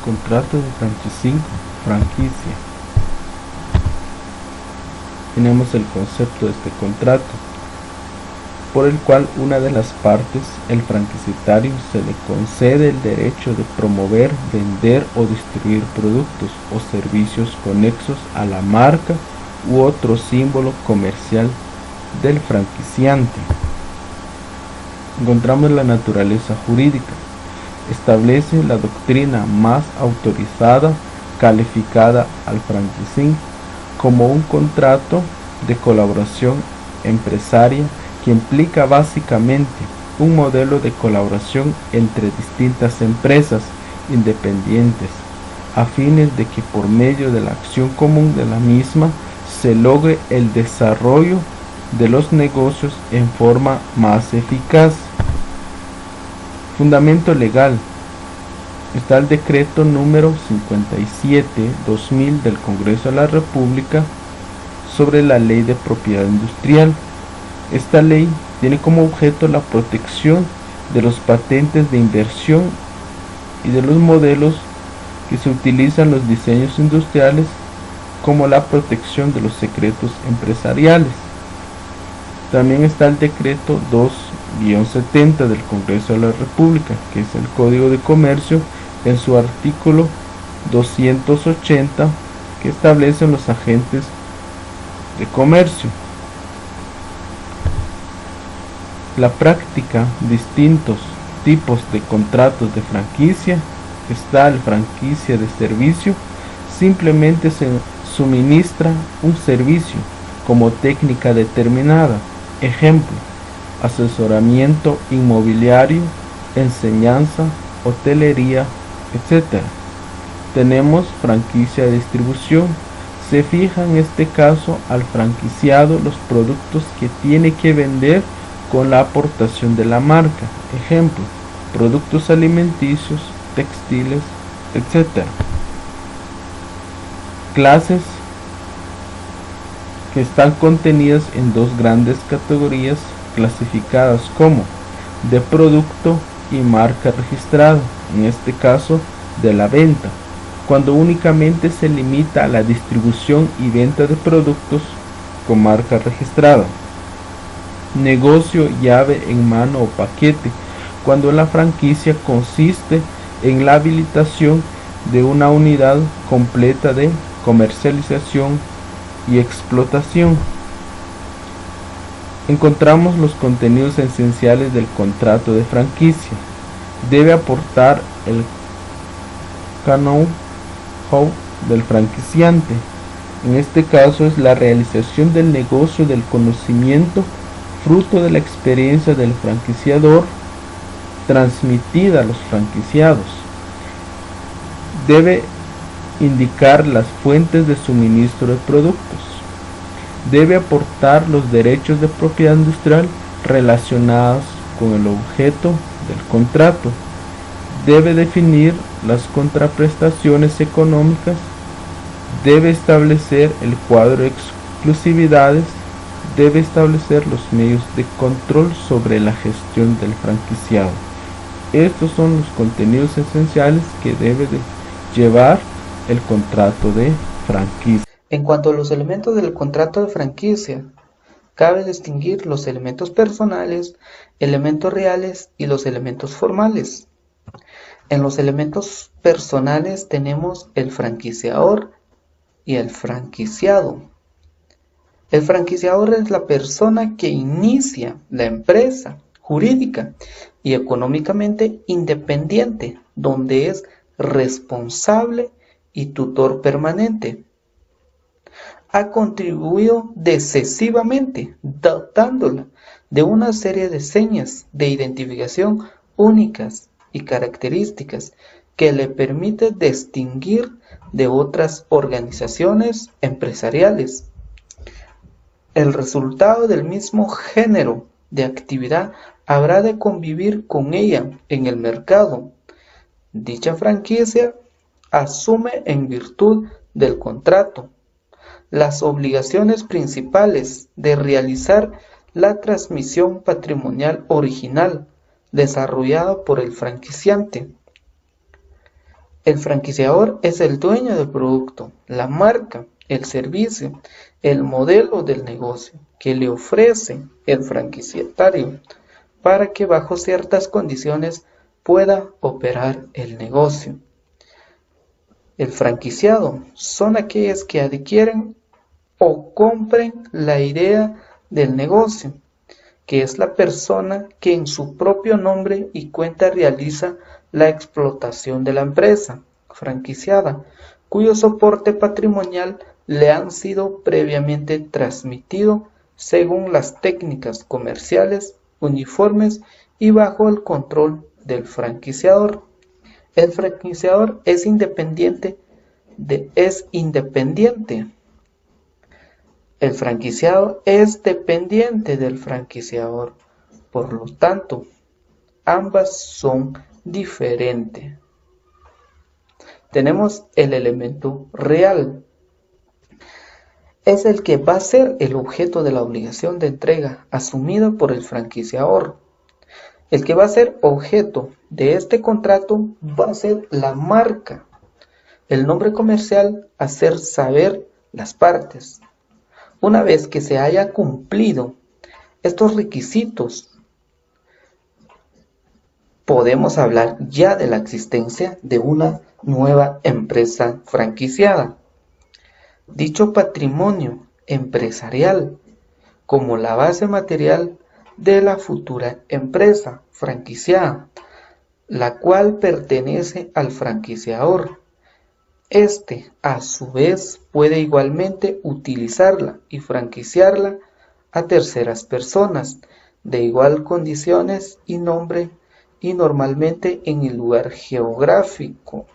contrato de franquicia. Tenemos el concepto de este contrato, por el cual una de las partes, el franquiciatario, se le concede el derecho de promover, vender o distribuir productos o servicios conexos a la marca u otro símbolo comercial del franquiciante. Encontramos la naturaleza jurídica. Establece la doctrina más autorizada, calificada al franchising como un contrato de colaboración empresaria que implica básicamente un modelo de colaboración entre distintas empresas independientes, a fines de que por medio de la acción común de la misma se logre el desarrollo de los negocios en forma más eficaz. Fundamento legal. Está el decreto número 57/2000 del Congreso de la República sobre la Ley de Propiedad Industrial. Esta ley tiene como objeto la protección de los patentes de inversión y de los modelos que se utilizan en los diseños industriales, como la protección de los secretos empresariales. También está el decreto 2-70 del Congreso de la República, que es el Código de Comercio, en su artículo 280, que establecen los agentes de comercio. La práctica, distintos tipos de contratos de franquicia. Está el franquicia de servicio. Simplemente se suministra un servicio como técnica determinada. Ejemplo: asesoramiento inmobiliario, enseñanza, hotelería, etc. Tenemos franquicia de distribución. Se fija en este caso al franquiciado los productos que tiene que vender con la aportación de la marca. Ejemplo: productos alimenticios, textiles, etc. Clases que están contenidas en dos grandes categorías clasificadas como de producto y marca registrada, en este caso de la venta, cuando únicamente se limita a la distribución y venta de productos con marca registrada. Negocio llave en mano o paquete, cuando la franquicia consiste en la habilitación de una unidad completa de comercialización y explotación. Encontramos los contenidos esenciales del contrato de franquicia. Debe aportar el know-how del franquiciante. En este caso es la realización del negocio del conocimiento fruto de la experiencia del franquiciador transmitida a los franquiciados. Debe indicar las fuentes de suministro de productos. Debe aportar los derechos de propiedad industrial relacionados con el objeto del contrato. Debe definir las contraprestaciones económicas. Debe establecer el cuadro de exclusividades. Debe establecer los medios de control sobre la gestión del franquiciado. Estos son los contenidos esenciales que debe de llevar el contrato de franquicia. En cuanto a los elementos del contrato de franquicia, cabe distinguir los elementos personales, elementos reales y los elementos formales. En los elementos personales tenemos el franquiciador y el franquiciado. El franquiciador es la persona que inicia la empresa jurídica y económicamente independiente, donde es responsable y tutor permanente. Ha contribuido decisivamente, dotándola de una serie de señas de identificación únicas y características que le permite distinguir de otras organizaciones empresariales. El resultado del mismo género de actividad habrá de convivir con ella en el mercado. Dicha franquicia asume en virtud del contrato las obligaciones principales de realizar la transmisión patrimonial original desarrollada por el franquiciante. El franquiciador es el dueño del producto, la marca, el servicio, el modelo del negocio que le ofrece el franquiciatario para que bajo ciertas condiciones pueda operar el negocio. El franquiciado son aquellos que adquieren o compren la idea del negocio, que es la persona que en su propio nombre y cuenta realiza la explotación de la empresa franquiciada, cuyo soporte patrimonial le han sido previamente transmitido según las técnicas comerciales uniformes y bajo el control del franquiciador. El franquiciador es independiente. El franquiciado es dependiente del franquiciador, por lo tanto, ambas son diferentes. Tenemos el elemento real. Es el que va a ser el objeto de la obligación de entrega asumida por el franquiciador. El que va a ser objeto de este contrato va a ser la marca, el nombre comercial, hacer saber las partes. Una vez que se haya cumplido estos requisitos, podemos hablar ya de la existencia de una nueva empresa franquiciada. Dicho patrimonio empresarial como la base material de la futura empresa franquiciada, la cual pertenece al franquiciador. Este, a su vez, puede igualmente utilizarla y franquiciarla a terceras personas de igual condiciones y nombre y normalmente en el lugar geográfico.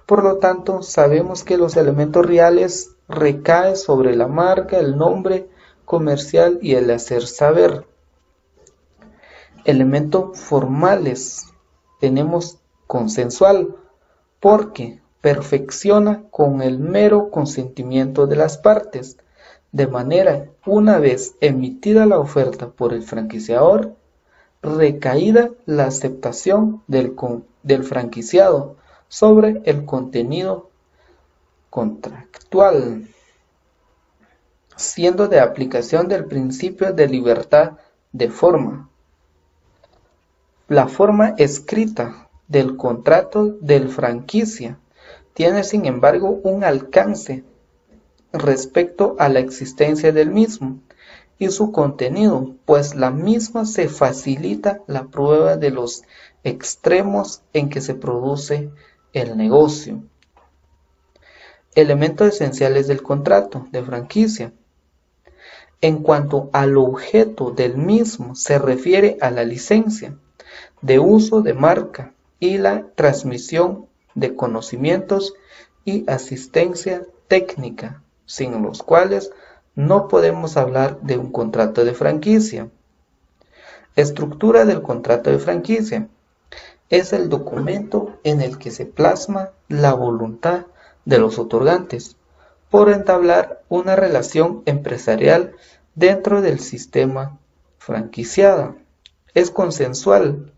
Por lo tanto, sabemos que los elementos reales recaen sobre la marca, el nombre comercial y el hacer saber. Elementos formales tenemos consensual, porque perfecciona con el mero consentimiento de las partes, de manera, una vez emitida la oferta por el franquiciador, recaída la aceptación del franquiciado sobre el contenido contractual, siendo de aplicación del principio de libertad de forma. La forma escrita del contrato de franquicia tiene, sin embargo, un alcance respecto a la existencia del mismo y su contenido, pues la misma se facilita la prueba de los extremos en que se produce el negocio. Elementos esenciales del contrato de franquicia. En cuanto al objeto del mismo, se refiere a la licencia de uso de marca y la transmisión de conocimientos y asistencia técnica, sin los cuales no podemos hablar de un contrato de franquicia. Estructura del contrato de franquicia. Es el documento en el que se plasma la voluntad de los otorgantes por entablar una relación empresarial dentro del sistema franquiciada. Es consensual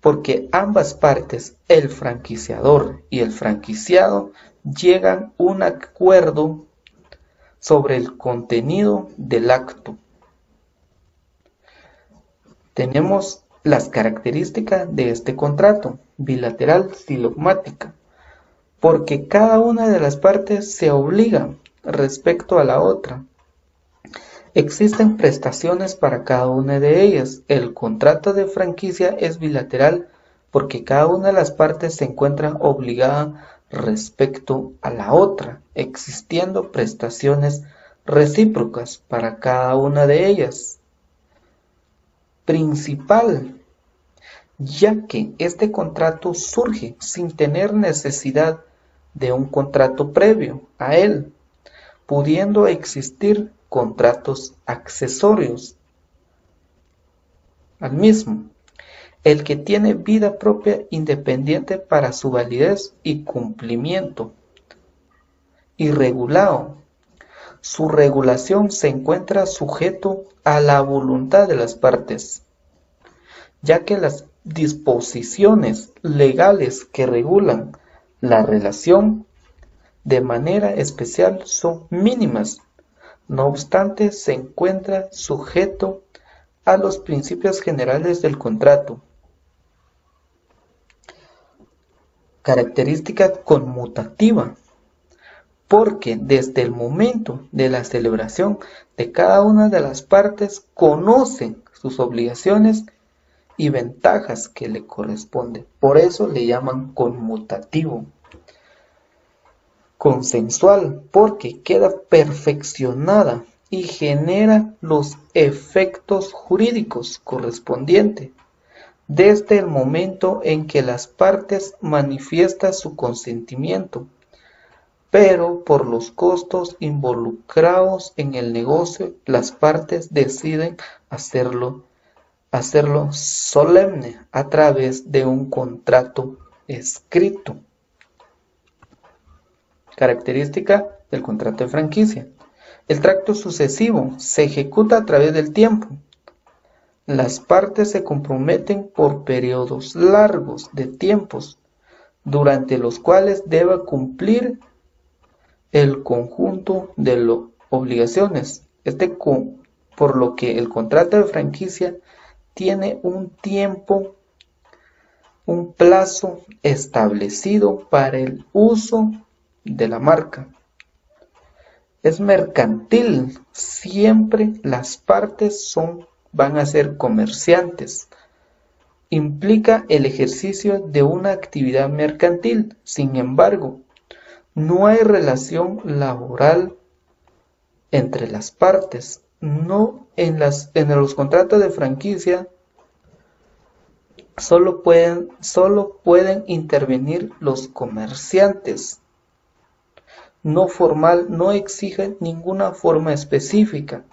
porque ambas partes, el franquiciador y el franquiciado, llegan a un acuerdo sobre el contenido del acto. Tenemos las características de este contrato bilateral silogmática, porque cada una de las partes se obliga respecto a la otra. Existen prestaciones para cada una de ellas. El contrato de franquicia es bilateral porque cada una de las partes se encuentra obligada respecto a la otra, existiendo prestaciones recíprocas para cada una de ellas. Principal, ya que este contrato surge sin tener necesidad de un contrato previo a él, pudiendo existir contratos accesorios al mismo, el que tiene vida propia independiente para su validez y cumplimiento, y regulado. Su regulación se encuentra sujeto a la voluntad de las partes, ya que disposiciones legales que regulan la relación de manera especial son mínimas. No obstante, se encuentra sujeto a los principios generales del contrato. Característica conmutativa, porque desde el momento de la celebración de cada una de las partes conocen sus obligaciones y ventajas que le corresponden. Por eso le llaman conmutativo. Consensual, porque queda perfeccionada y genera los efectos jurídicos correspondientes desde el momento en que las partes manifiestan su consentimiento, pero por los costos involucrados en el negocio, las partes deciden hacerlo solemne a través de un contrato escrito. Característica del contrato de franquicia. El tracto sucesivo se ejecuta a través del tiempo. Las partes se comprometen por periodos largos de tiempos, durante los cuales debe cumplir el conjunto de obligaciones. Por lo que el contrato de franquicia tiene un plazo establecido para el uso de la marca. Es mercantil, siempre las partes van a ser comerciantes. Implica el ejercicio de una actividad mercantil. Sin embargo, no hay relación laboral entre las partes. No en los contratos de franquicia solo pueden intervenir los comerciantes. No formal, no exige ninguna forma específica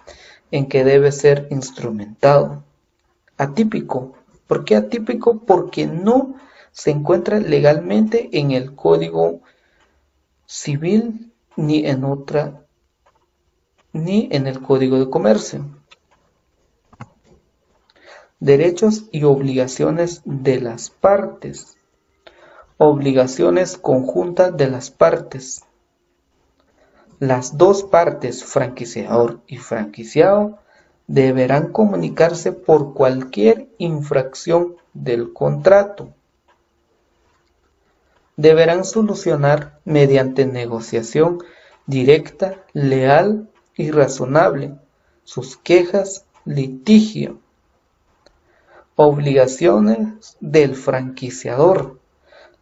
en que debe ser instrumentado. Atípico. ¿Por qué atípico? Porque no se encuentra legalmente en el Código Civil ni en el Código de Comercio. Derechos y obligaciones de las partes. Obligaciones conjuntas de las partes. Las dos partes, franquiciador y franquiciado, deberán comunicarse por cualquier infracción del contrato. Deberán solucionar mediante negociación directa, leal y razonable sus quejas, litigio. Obligaciones del franquiciador.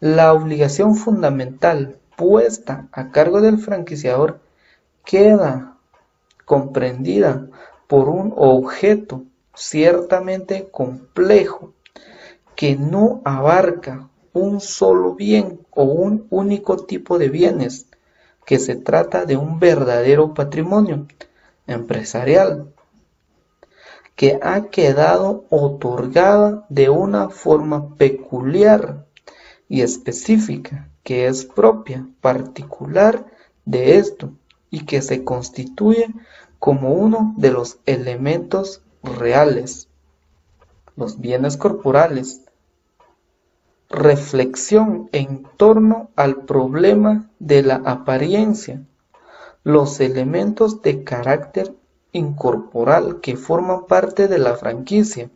La obligación fundamental puesta a cargo del franquiciador queda comprendida por un objeto ciertamente complejo que no abarca un solo bien o un único tipo de bienes, que se trata de un verdadero patrimonio empresarial que ha quedado otorgada de una forma peculiar y específica, que es propia, particular de esto, y que se constituye como uno de los elementos reales, los bienes corporales. Reflexión en torno al problema de la apariencia, los elementos de carácter incorporal que forman parte de la franquicia,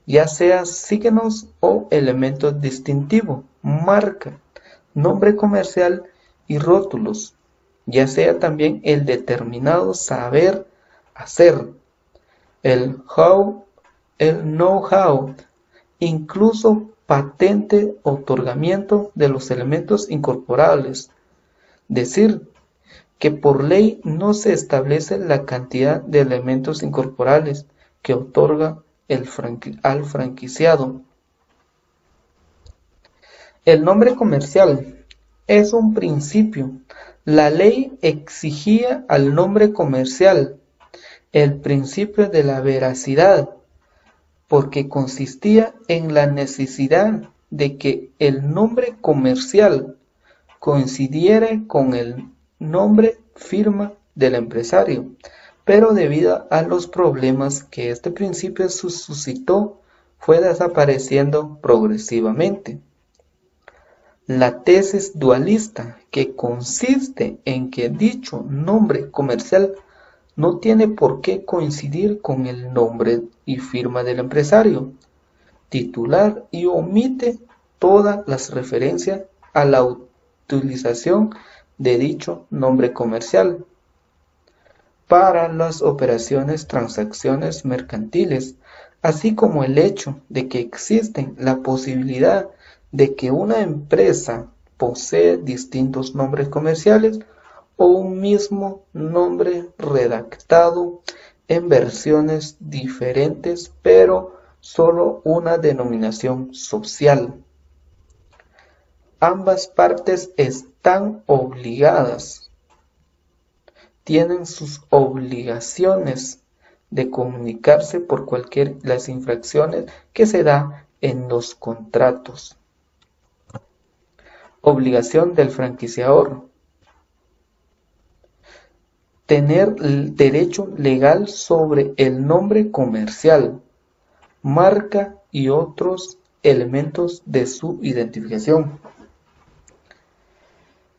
ya sea signos o elementos distintivos, marca, nombre comercial y rótulos, ya sea también el determinado saber hacer, el know-how, incluso patente, otorgamiento de los elementos incorporables. Decir que por ley no se establece la cantidad de elementos incorporables que otorga al franquiciado. El nombre comercial es un principio. La ley exigía al nombre comercial el principio de la veracidad, porque consistía en la necesidad de que el nombre comercial coincidiera con el nombre firma del empresario, pero debido a los problemas que este principio suscitó fue desapareciendo progresivamente. La tesis dualista, que consiste en que dicho nombre comercial no tiene por qué coincidir con el nombre y firma del empresario titular y omite todas las referencias a la utilización de dicho nombre comercial para las transacciones mercantiles, así como el hecho de que existe la posibilidad de que una empresa posee distintos nombres comerciales o un mismo nombre redactado en versiones diferentes, pero solo una denominación social. Ambas partes están obligadas, tienen sus obligaciones de comunicarse por las infracciones que se da en los contratos. Obligación del franquiciador: tener el derecho legal sobre el nombre comercial, marca y otros elementos de su identificación.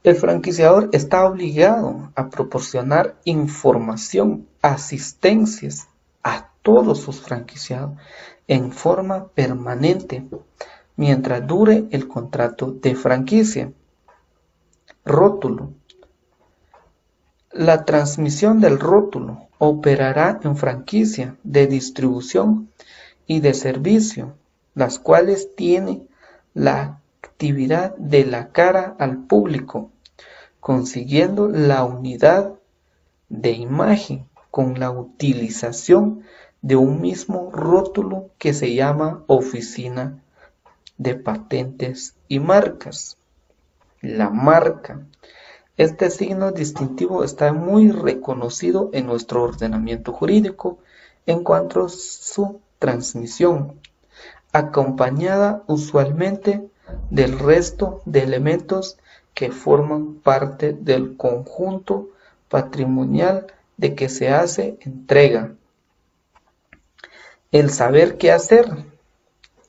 El franquiciador está obligado a proporcionar información, asistencias a todos sus franquiciados en forma permanente mientras dure el contrato de franquicia. Rótulo: la transmisión del rótulo operará en franquicia de distribución y de servicio, las cuales tiene la actividad de la cara al público, consiguiendo la unidad de imagen con la utilización de un mismo rótulo que se llama Oficina de Patentes y Marcas. La marca. Este signo distintivo está muy reconocido en nuestro ordenamiento jurídico en cuanto a su transmisión, acompañada usualmente del resto de elementos que forman parte del conjunto patrimonial de que se hace entrega. El saber qué hacer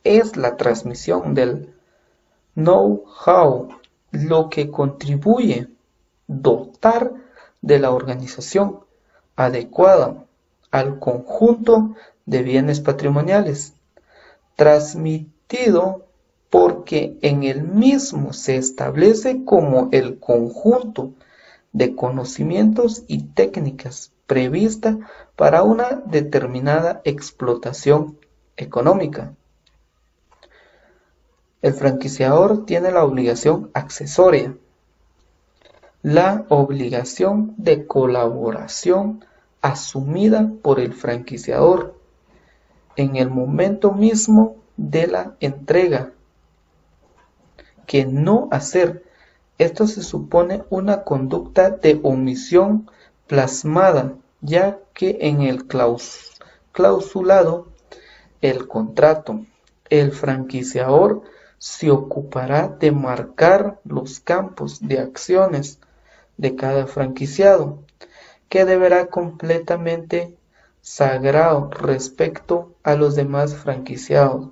es la transmisión del know-how, lo que contribuye a dotar de la organización adecuada al conjunto de bienes patrimoniales, transmitido porque en el mismo se establece como el conjunto de conocimientos y técnicas prevista para una determinada explotación económica. El franquiciador tiene la obligación accesoria, la obligación de colaboración asumida por el franquiciador en el momento mismo de la entrega, que no hacer. Esto se supone una conducta de omisión plasmada, ya que en el clausulado el contrato, el franquiciador se ocupará de marcar los campos de acciones de cada franquiciado, que deberá completamente sagrado respecto a los demás franquiciados.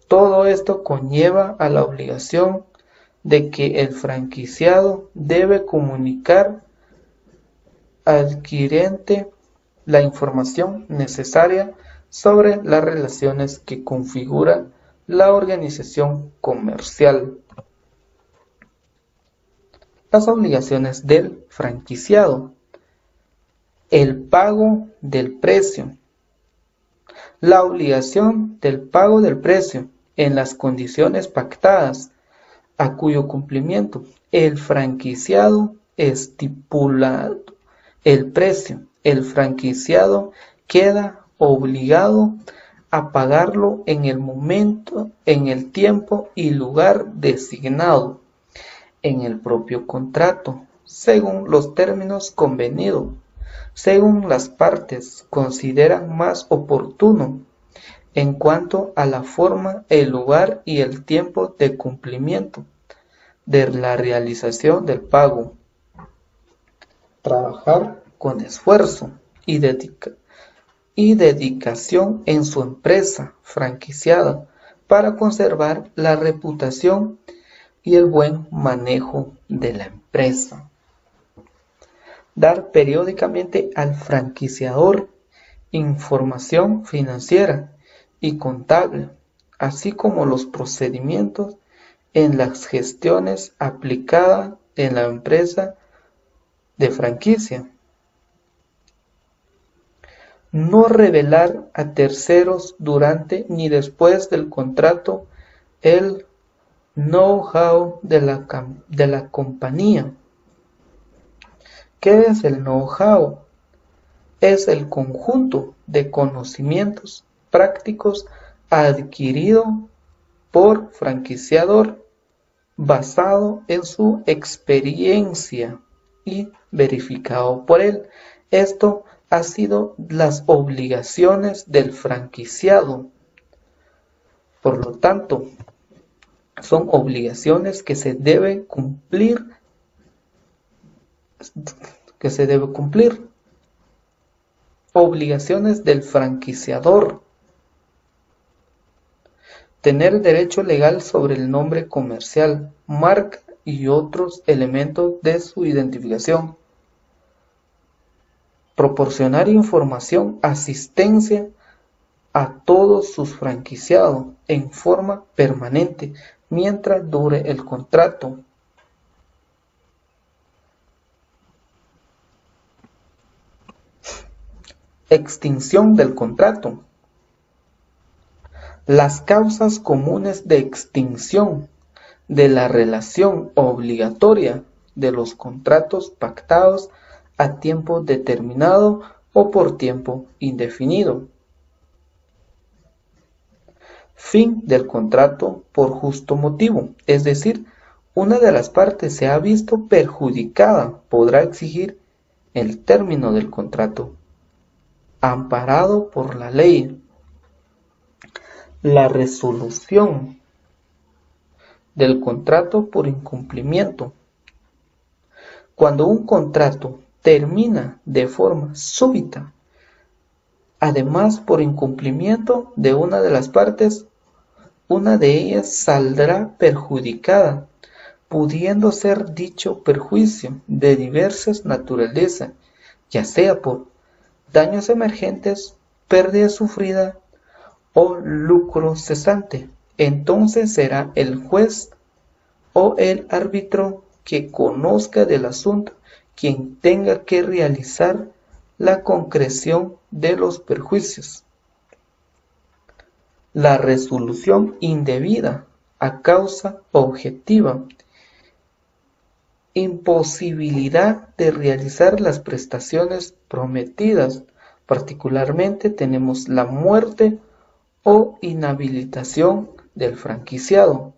Todo esto conlleva a la obligación de que el franquiciado debe comunicar al adquirente la información necesaria sobre las relaciones que configura la organización comercial. Las obligaciones del franquiciado. El pago del precio. La obligación del pago del precio en las condiciones pactadas, a cuyo cumplimiento el franquiciado estipulado el precio, el franquiciado queda obligado a pagarlo en el momento, en el tiempo y lugar designado en el propio contrato, según los términos convenidos, según las partes consideran más oportuno, en cuanto a la forma, el lugar y el tiempo de cumplimiento de la realización del pago. Trabajar con esfuerzo y y dedicación en su empresa franquiciada para conservar la reputación y el buen manejo de la empresa. Dar periódicamente al franquiciador información financiera y contable, así como los procedimientos en las gestiones aplicadas en la empresa de franquicia. No revelar a terceros durante ni después del contrato el know-how de la compañía. ¿Qué es el know-how? Es el conjunto de conocimientos prácticos adquirido por franquiciador basado en su experiencia y verificado por él. Esto ha sido las obligaciones del franquiciado. Por lo tanto, son obligaciones que se debe cumplir. Obligaciones del franquiciador. Tener derecho legal sobre el nombre comercial, marca y otros elementos de su identificación. Proporcionar información, asistencia a todos sus franquiciados en forma permanente mientras dure el contrato. Extinción del contrato. Las causas comunes de extinción de la relación obligatoria de los contratos pactados a tiempo determinado o por tiempo indefinido. Fin del contrato por justo motivo, es decir, una de las partes se ha visto perjudicada, podrá exigir el término del contrato, amparado por la ley. La resolución del contrato por incumplimiento. Cuando un contrato termina de forma súbita, además por incumplimiento de una de las partes, una de ellas saldrá perjudicada, pudiendo ser dicho perjuicio de diversas naturaleza, ya sea por daños emergentes, pérdida sufrida o lucro cesante. Entonces será el juez o el árbitro que conozca del asunto quien tenga que realizar la concreción de los perjuicios. La resolución indebida a causa objetiva. Imposibilidad de realizar las prestaciones prometidas. Particularmente tenemos la muerte o inhabilitación del franquiciado.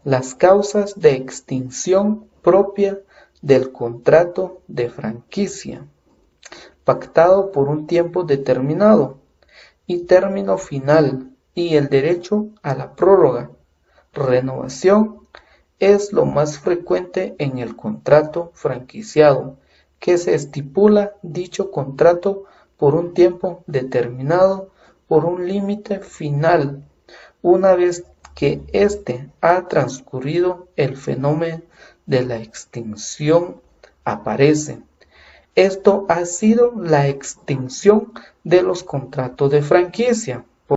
Las causas de extinción propia del contrato de franquicia, pactado por un tiempo determinado, y término final, y el derecho a la prórroga. Renovación es lo más frecuente en el contrato franquiciado, que se estipula dicho contrato por un tiempo determinado por un límite final. Una vez que éste ha transcurrido, el fenómeno de la extinción aparece. Esto ha sido la extinción de los contratos de franquicia.